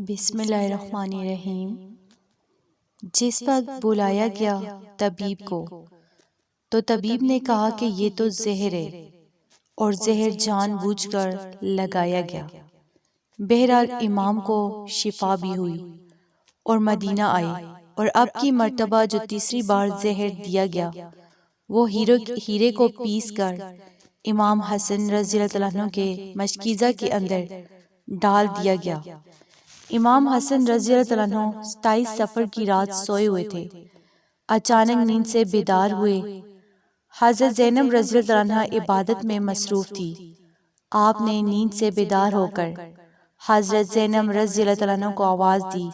بسم اللہ الرحمن الرحیم۔ جس وقت بلایا گیا طبیب کو تو طبیب نے کہا کہ یہ تو زہر ہے اور زہر جان بوجھ کر لگایا گیا۔ بہرحال امام کو شفا بھی ہوئی اور مدینہ آئے، اور اب کی مرتبہ جو تیسری بار زہر دیا گیا وہ ہیرے کو پیس کر امام حسن رضی اللہ عنہ کے مشکیزہ کے اندر ڈال دیا گیا۔ امام حسن رضی اللہ عنہ 27 سفر کی رات سوئے ہوئے تھے، اچانک نیند سے بیدار ہوئے۔ حضرت زینب رضی اللہ عنہ عبادت میں مصروف تھی۔ آپ نے نیند سے بیدار ہو کر حضرت زینب رضی اللہ عنہ کو آواز دی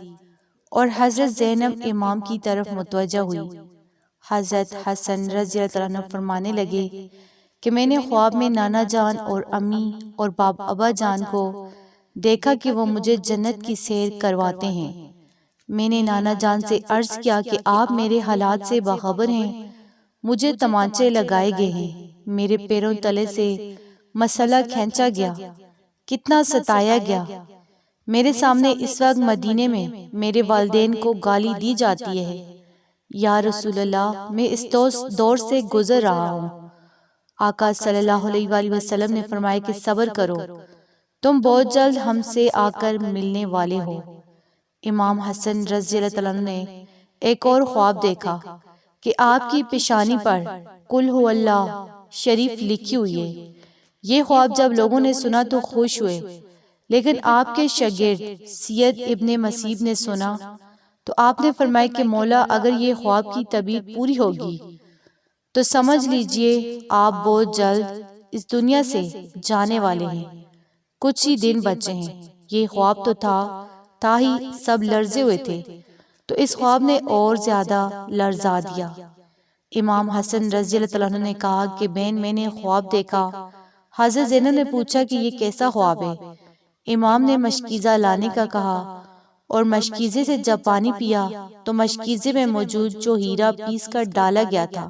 اور حضرت زینب امام کی طرف متوجہ ہوئی۔ حضرت حسن رضی اللہ عنہ فرمانے لگے کہ میں نے خواب میں نانا جان اور امی اور ابا جان کو دیکھا کہ وہ مجھے جنت کی سیر کرواتے ہیں۔ میں نے نانا جان سے عرض کیا کہ آپ میرے حالات سے باخبر ہیں، مجھے تمانچے لگائے گئے ہیں، میرے پیروں تلے سے مسلح کھینچا گیا، کتنا ستایا گیا۔ میرے سامنے اس وقت مدینے میں میرے والدین کو گالی دی جاتی ہے۔ یا رسول اللہ، میں اس دور سے گزر رہا ہوں۔ آقا صلی اللہ علیہ وآلہ وسلم نے فرمایا کہ صبر کرو، تم بہت جلد ہم سے آ کر ملنے والے ہو۔ امام حسن رضی اللہ عنہ نے ایک اور خواب دیکھا کہ آپ کی پیشانی پر قل هو اللہ شریف لکھی ہوئی ہے۔ یہ خواب جب لوگوں نے سنا تو خوش ہوئے، لیکن آپ کے شاگرد سید ابن مسیب نے سنا تو آپ نے فرمایا کہ مولا، اگر یہ خواب کی تعبیر پوری ہوگی تو سمجھ لیجئے آپ بہت جلد اس دنیا سے جانے والے ہیں، کچھ ہی دن بچے ہیں۔ یہ خواب تو تھا ہی سب لرزے ہوئے تھے، تو اس خواب نے اور زیادہ لرزا دیا۔ امام حسن رضی اللہ عنہ نے کہا کہ بہن، میں نے خواب دیکھا۔ حضرت زینب نے پوچھا کہ یہ کیسا خواب ہے؟ امام نے مشکیزہ لانے کا کہا، اور مشکیزے سے جب پانی پیا تو مشکیزے میں موجود جو ہیرا پیس کر ڈالا گیا تھا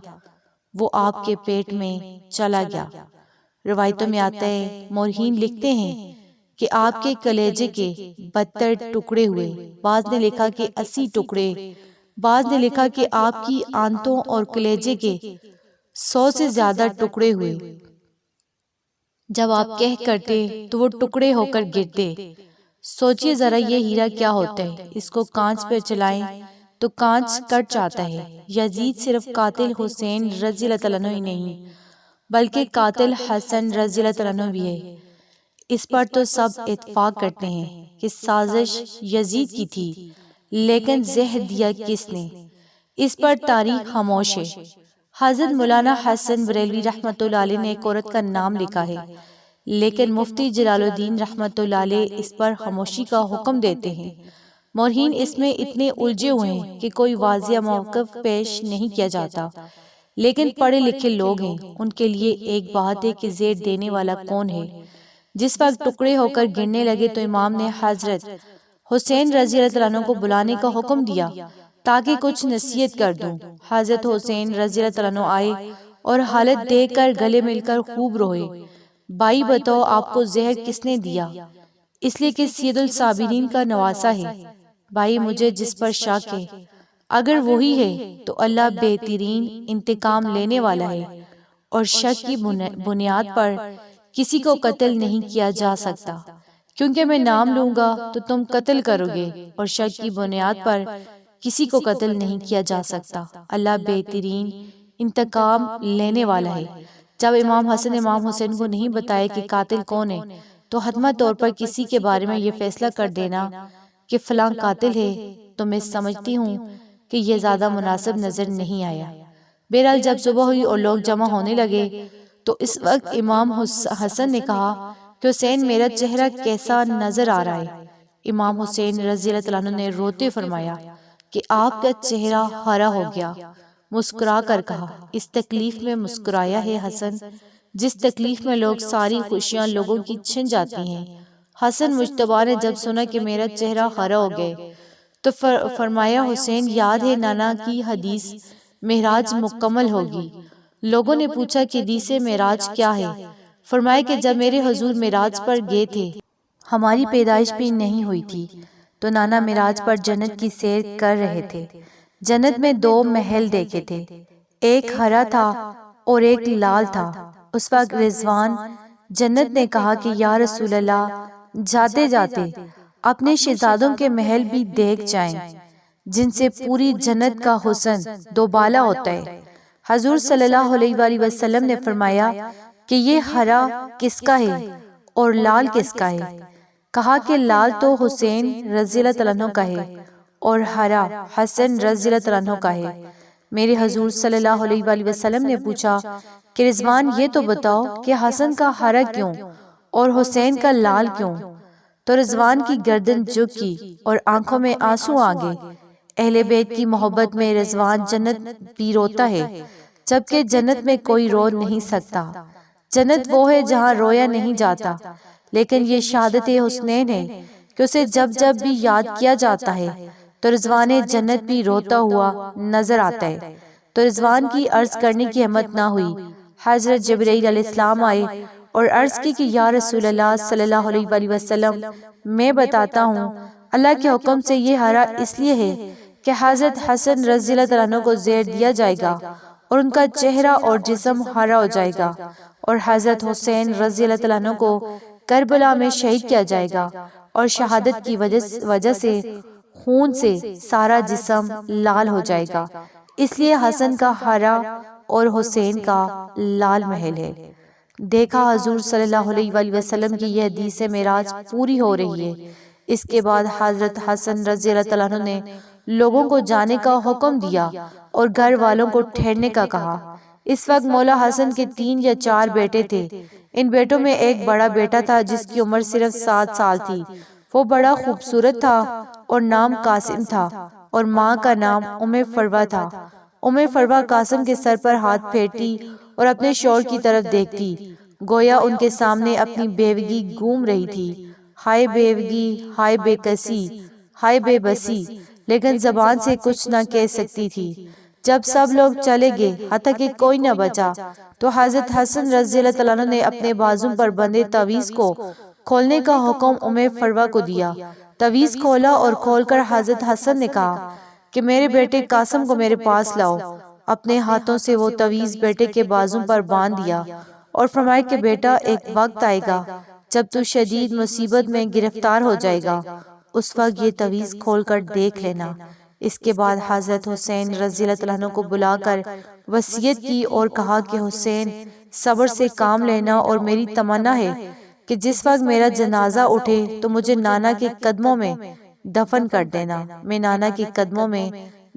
وہ آپ کے پیٹ میں چلا گیا۔ روایتوں میں آتا ہے، مورخین لکھتے ہیں کہ آپ کے کلیجے کے 72 ٹکڑے ہوئے، بعض نے لکھا کہ 80 ٹکڑے، بعض نے لکھا کہ آپ کی آنتوں اور کلیجے کے 100 سے زیادہ ٹکڑے ہوئے۔ جب آپ کہہ کرتے تو وہ ٹکڑے ہو کر گرتے۔ سوچئے ذرا یہ ہیرا کیا ہوتا ہے، اس کو کانچ پر چلائیں تو کانچ کٹ جاتا ہے۔ یزید صرف قاتل حسین رضی اللہ عنہ ہی نہیں بلکہ قاتل حسن رضی اللہ عنہ بھی ہے۔ اس پر تو سب اتفاق کرتے ہیں کہ سازش یزید کی تھی، لیکن زہر دیا کس نے، اس پر تاریخ خاموش ہے۔ حضرت مولانا حسن بریلوی رحمۃ اللہ علیہ نے ایک عورت کا نام لکھا ہے، لیکن مفتی جلال الدین رحمۃ اللہ علیہ اس پر خاموشی کا حکم دیتے ہیں۔ مورخین اس میں اتنے الجھے ہوئے ہیں کہ کوئی واضح موقف پیش نہیں کیا جاتا، لیکن پڑھے لکھے لوگ ہیں، ان کے لیے ایک بات ہے کہ زہر دینے والا کون ہے۔ جس وقت ٹکڑے ہو کر گرنے لگے تو امام نے حضرت حسین رضی اللہ عنہ کو بلانے کا حکم دیا تاکہ کچھ نصیحت کر دوں۔ حضرت حسین رضی اللہ عنہ آئے اور حالت دیکھ کر گلے مل کر خوب روئے۔ بھائی بتاؤ، آپ کو زہر کس نے دیا؟ اس لیے کہ سید الصابرین کا نواسہ ہے۔ بھائی، مجھے جس پر شک ہے، اگر وہی ہے تو اللہ بہترین انتقام لینے والا ہے، اور شک کی بنیاد پر کسی کو قتل نہیں کیا جا سکتا، کیونکہ میں نام لوں گا تو تم قتل کرو گے، اور شک کی بنیاد پر کسی کو قتل نہیں کیا جا سکتا۔ اللہ بہترین انتقام لینے والا ہے۔ جب امام حسن امام حسین کو نہیں بتایا کہ قاتل کون ہے تو حتمی طور پر کسی کے بارے میں یہ فیصلہ کر دینا کہ فلاں قاتل ہے تو میں سمجھتی ہوں کہ یہ زیادہ مناسب نظر نہیں آیا۔ بہرحال جب صبح ہوئی اور لوگ جمع ہونے لگے تو اس وقت امام حسن نے کہا کہ حسین، میرا چہرہ کیسا نظر آ رہا ہے؟ امام حسین رضی اللہ عنہ نے روتے فرمایا کہ آپ کا چہرہ ہرا ہو گیا۔ مسکرا کر کہا، اس تکلیف میں مسکرایا ہے حسن، جس تکلیف میں لوگ ساری خوشیاں لوگوں کی چھن جاتی ہیں۔ حسن مجتبیٰ نے جب سنا کہ میرا چہرہ ہرا ہو گئے تو فرمایا، حسین، یاد ہے نانا کی حدیث، معراج مکمل ہوگی۔ لوگوں نے پوچھا کہ حدیث معراج کیا ہے؟ فرمایا کہ جب میرے حضور معراج پر گئے تھے، ہماری پیدائش بھی نہیں ہوئی تھی، تو نانا معراج پر جنت کی سیر کر رہے تھے۔ جنت میں 2 محل دیکھے تھے، ایک ہرا تھا اور ایک لال تھا۔ اس وقت رضوان جنت نے کہا کہ یا رسول اللہ، جاتے جاتے اپنے شہزادوں کے محل بھی دیکھ جائیں جن سے پوری جنت کا حسن دوبالا ہوتا ہے۔ حضور صلی اللہ علیہ وآلہ وسلم نے فرمایا کہ یہ ہرا کس کا ہے اور لال کس کا ہے؟ کہا کہ لال تو حسین رضی اللہ عنہ کا ہے اور ہرا حسن رضی اللہ عنہ کا ہے۔ میرے حضور صلی اللہ علیہ وآلہ وسلم نے پوچھا کہ رضوان یہ تو بتاؤ کہ حسن کا ہرا کیوں اور حسین کا لال کیوں؟ تو رضوان کی گردن جھک کی اور آنکھوں میں آنسو آ گئے۔ اہل بیت کی محبت میں رضوان جنت بھی روتا ہے، جبکہ جنت میں کوئی رو نہیں سکتا۔ جنت وہ ہے جہاں رویا نہیں جاتا، لیکن یہ شہادت حسنین ہے کہ اسے جب جب بھی یاد کیا جاتا ہے تو رضوان جنت بھی روتا ہوا نظر آتا ہے۔ تو رضوان کی عرض کرنے کی ہمت نہ ہوئی۔ حضرت جبرائیل علیہ السلام آئے اور عرض کی کہ یا رسول اللہ صلی اللہ علیہ وآلہ وسلم، میں بتاتا ہوں اللہ کے حکم سے یہ ہرا اس لیے ہے کہ حضرت حسن رضی اللہ عنہ کو زہر دیا جائے گا اور ان کا چہرہ اور جسم ہرا ہو جائے گا، اور حضرت حسین رضی اللہ عنہ کو کربلا میں شہید کیا جائے گا، اور شہادت کی وجہ سے خون سے سارا جسم لال ہو جائے گا۔ اس لیے حسن کا ہرا اور حسین کا لال محل ہے۔ دیکھا حضور صلی اللہ علیہ وآلہ وسلم کی یہ حدیث معراج پوری ہو رہی ہے۔ اس کے بعد حضرت حسن رضی اللہ عنہ نے لوگوں کو جانے کا حکم دیا اور گھر والوں کو ٹھہرنے کا کہا۔ اس وقت مولا حسن کے 3 یا 4 بیٹے تھے۔ ان بیٹوں میں ایک بڑا بیٹا تھا جس کی عمر صرف 7 سال تھی۔ وہ بڑا خوبصورت تھا اور نام قاسم تھا، اور ماں کا نام فروہ تھا۔ فروہ قاسم کے سر پر ہاتھ پھیرتی اور اپنے شوہر کی طرف دیکھتی، گویا ان کے سامنے اپنی بیوگی گھوم رہی تھی۔ ہائے بیوگی، ہائے بے کسی، ہائے بے بسی، لیکن زبان سے کچھ نہ کہہ سکتی تھی۔ جب سب لوگ چلے گئے حتیٰ کہ کوئی نہ بچا تو حضرت حسن رضی اللہ عنہ نے اپنے بازو پر بندھے تعویذ کو کھولنے کا حکم فروہ کو دیا۔ تعویذ کھولا اور کھول کر حضرت حسن نے کہا کہ میرے بیٹے قاسم کو میرے پاس لاؤ۔ اپنے ہاتھوں سے وہ تعویذ بیٹے کے بازو پر باندھ دیا اور فرمایا کہ بیٹا، ایک وقت آئے گا جب تو شدید مصیبت میں گرفتار ہو جائے گا، اس وقت یہ تعویذ کھول کر دیکھ لینا۔ اس کے بعد حضرت حسین رضی اللہ عنہ کو بلا کر وصیت کی اور کہا کہ حسین، صبر سے کام لینا، اور میری تمنا ہے کہ جس وقت میرا جنازہ اٹھے تو مجھے نانا کے قدموں میں دفن کر دینا۔ میں نانا کے قدموں میں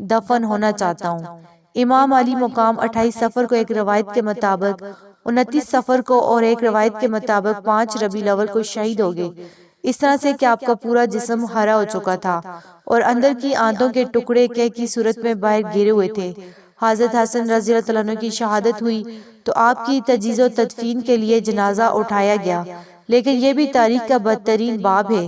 دفن ہونا چاہتا ہوں۔ امام علی مقام 28 صفر کو ایک روایت کے مطابق، 29 صفر کو اور ایک روایت کے مطابق 5 ربیع الاول کو شہید ہو گئے، اس طرح سے کہ آپ کا پورا جسم ہرا ہو چکا تھا اور اندر کی آنتوں کے ٹکڑے قے کی صورت میں باہر گرے ہوئے تھے۔ حضرت حسن رضی اللہ عنہ کی شہادت ہوئی تو آپ کی تجہیز و تدفین کے لیے جنازہ اٹھایا گیا، لیکن یہ بھی تاریخ کا بدترین باب ہے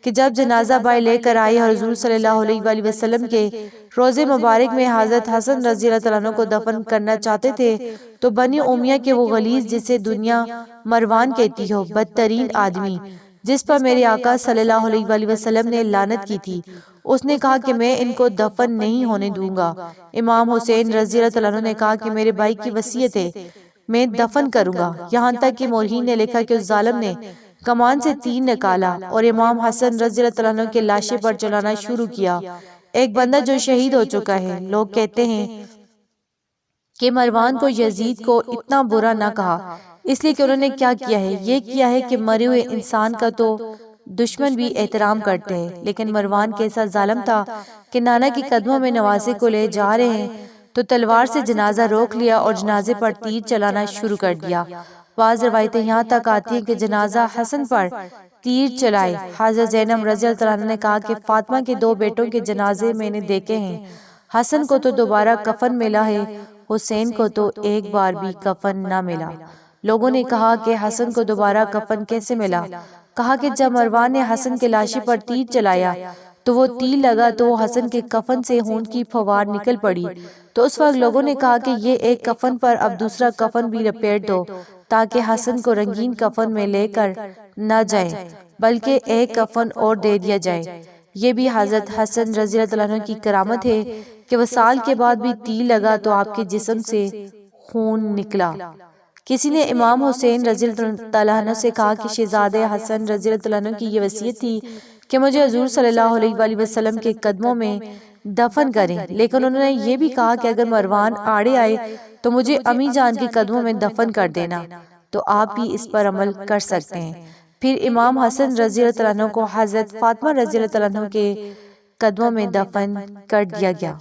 کہ جب جنازہ باہر لے کر آئے حضور صلی اللہ علیہ وآلہ وسلم کے روضے مبارک میں حضرت حسن رضی اللہ عنہ کو دفن کرنا چاہتے تھے تو بنی امیہ کے وہ غلیظ، جسے دنیا مروان کہتی ہو، بدترین آدمی جس پر میرے آقا صلی اللہ علیہ وآلہ وسلم نے لعنت کی تھی، اس نے کہا کہ میں ان کو دفن نہیں ہونے دوں گا۔ امام حسین رضی اللہ عنہ نے کہا کہ میرے بھائی کی وصیت ہے، میں دفن کروں گا، یہاں تک کہ مورخین نے لکھا کہ اس ظالم نے کمان سے تیر نکالا اور امام حسن رضی اللہ عنہ کے لاشے پر چلانا شروع کیا۔ ایک بندہ جو شہید ہو چکا ہے۔ لوگ کہتے ہیں کہ مروان کو یزید کو اتنا برا نہ کہا اس لیے کہ انہوں نے کیا کیا ہے؟ یہ کیا ہے کہ مرے ہوئے انسان کا تو دشمن بھی احترام کرتے ہیں، لیکن مروان کیسا ظالم تھا کہ نانا کی قدموں میں نواسے کو لے جا رہے ہیں تو تلوار سے جنازہ روک لیا اور جنازے پر تیر چلانا شروع کر دیا۔ بعض روایتیں یہاں تک آتی ہیں کہ جنازہ حسن پر تیر چلائے۔ حضرت زینب رضی اللہ عنہ نے کہا کہ فاطمہ کے 2 بیٹوں کے جنازے میں نے دیکھے ہیں، حسن کو تو دوبارہ کفن ملا ہے، حسین کو تو ایک بار بھی کفن نہ ملا۔ لوگوں نے کہا کہ حسن کو دوبارہ کفن کیسے ملا؟ کہا کہ جب مروان نے حسن کے لاشے پر تیر چلایا تو وہ تیر لگا تو حسن کے کفن سے خون کی پھوار نکل پڑی، تو اس وقت لوگوں نے کہا کہ یہ ایک کفن پر اب دوسرا کفن بھی لپیٹ دو تاکہ حسن کو رنگین کفن میں لے کر نہ جائیں، بلکہ ایک کفن اور دے دیا جائے۔ یہ بھی حضرت حسن رضی اللہ عنہ کی کرامت ہے کہ وصال کے بعد بھی تیر لگا تو آپ کے جسم سے خون نکلا۔ کسی نے امام حسین رضی اللہ عنہ سے کہا کہ شہزادے حسن رضی اللہ عنہ کی یہ وصیت تھی کہ مجھے حضور صلی اللہ علیہ وآلہ وسلم کے قدموں میں دفن کریں، لیکن انہوں نے یہ بھی کہا کہ اگر مروان آڑے آئے تو مجھے امی جان کے قدموں میں دفن کر دینا، تو آپ بھی اس پر عمل کر سکتے ہیں۔ پھر امام حسن رضی اللہ عنہ کو حضرت فاطمہ رضی اللہ عنہ کے قدموں میں دفن کر دیا گیا۔